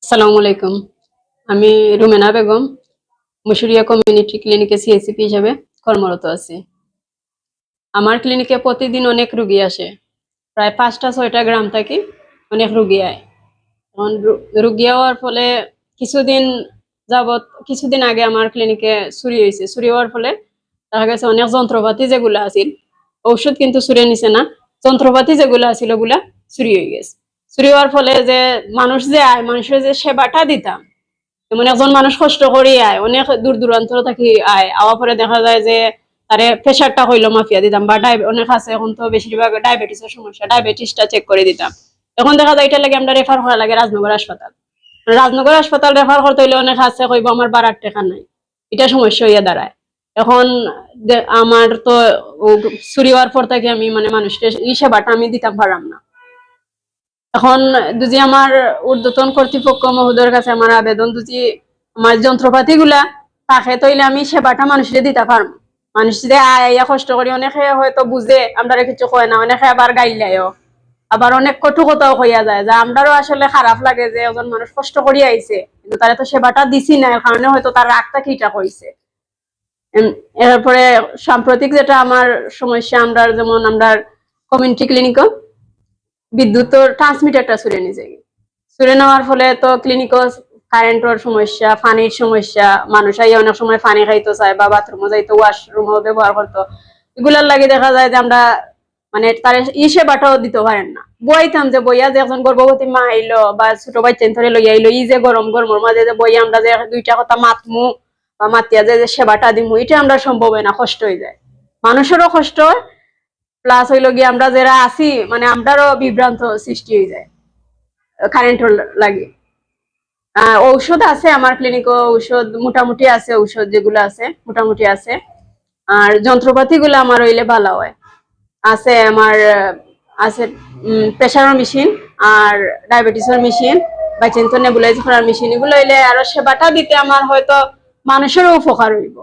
আসসালামু আলাইকুম। আমি রুমেনা বেগম মুশুরিয়া কমিউনিটি ক্লিনিকে সিএসিপি হিসেবে কর্মরত আছি। আমার ক্লিনিকে প্রতিদিন অনেক রুগী আসে, প্রায় ৫টা ৬টা গ্রাম থেকে অনেক রুগী আয়। এখন রুগী হওয়ার ফলে কিছুদিন কিছুদিন আগে আমার ক্লিনিকে চুরি হয়েছে। চুরি হওয়ার ফলে দেখা গেছে অনেক যন্ত্রপাতি যেগুলো আছিল, ঔষধ কিন্তু চুরি নিছে না, যন্ত্রপাতি যেগুলো আছিল ওগুলা চুরি হয়ে গেছে। চুরি হওয়ার ফলে যে মানুষ যে আয়, মানুষের যে সেবাটা দিতাম, যেমন একজন মানুষ কষ্ট করে আয়, অনেক দূর দূরান্ত থেকে আয়, আওয়ার পরে দেখা যায় যে তারে প্রেশারটা হইলো মাফিয়া দিতাম, বা অনেক আছে এখন তো বেশিরভাগ ডায়াবেটিসের সমস্যা, ডায়াবেটিসটা চেক করে দিতাম। এখন দেখা যায় এটা লাগে আমরা রেফার করা লাগে রাজনগর হাসপাতাল। রাজনগর হাসপাতাল রেফার করতে হইলে অনেক আছে কইব আমার বাড়ার টাকা নাই, এটা সমস্যা হইয়া দাঁড়ায়। এখন আমার তো চুরি হওয়ার পর থেকে আমি মানুষকে এই সেবাটা আমি দিতাম পারলাম না। এখন যদি আমার ঊর্ধ্বতন কর্তৃপক্ষ মহোদয়ের কাছে আমার আবেদন, যদি আমার যন্ত্রপাতি গুলা থাকে তৈলে আমি সেবাটা মানুষের দিতে পারবো। মানুষ যে আয়া কষ্ট করি, অনেকে হয়তো বুঝে আমরা কিছু কয় না, অনেকে আবার গাইলাইও, আবার অনেক কটু কথাও কইয়া যায়, যে আমরাও আসলে খারাপ লাগে যে একজন মানুষ কষ্ট করি আইছে কিন্তু তারা তো সেবাটা দিছি না, এর কারণে হয়তো তার রাগটা কিটা কইছে। এরপরে সাম্প্রতিক যেটা আমার সমস্যা, আমরা যেমন আমরা কমিউনিটি ক্লিনিকও বিদ্যুতের ট্রান্সমিটারটা চুরে নিয়ে যাই। চুরে নেওয়ার ফলে তো ক্লিনিকও কারেন্টের সমস্যা, পানির সমস্যা, মানুষ আইয়া অনেক সময় পানি খাইতে চায় বা বাথরুমে যাইতো, ওয়াশরুমও ব্যবহার করতো, এগুলার লাগে দেখা যায় যে আমরা তার সেবাটাও দিতে পারেন না। বইতাম যে বইয়া যে একজন গর্ভবতী মা আইলো বা ছোট বাচ্চা ধরে লইয়া আইলো, এই যে গরমের মাঝে যে বইয়া আমরা যে দুইটা কথা মাতমু বা মাতিয়া যে সেবাটা দিমু, এটা আমরা সম্ভব হয় না, কষ্ট হয়ে যায়, মানুষেরও কষ্ট হয়, প্লাস হইল গিয়ে আমরা যারা আছি আমরারও বিভ্রান্ত সৃষ্টি হয়ে যায় কারেন্টের লাগে। ঔষধ আছে আমার ক্লিনিকে, ঔষধ মোটামুটি আছে, ঔষধ যেগুলো আছে মোটামুটি আছে। আর যন্ত্রপাতি গুলো আমার হইলে ভালো হয়, আছে আমার আছে প্রেসারের মেশিন আর ডায়াবেটিসের মেশিন বা চিন্তা নেবুলাইজ করার মেশিন, এগুলো হইলে আরো সেবাটা দিতে আমার হয়তো মানুষেরও উপকার হইব।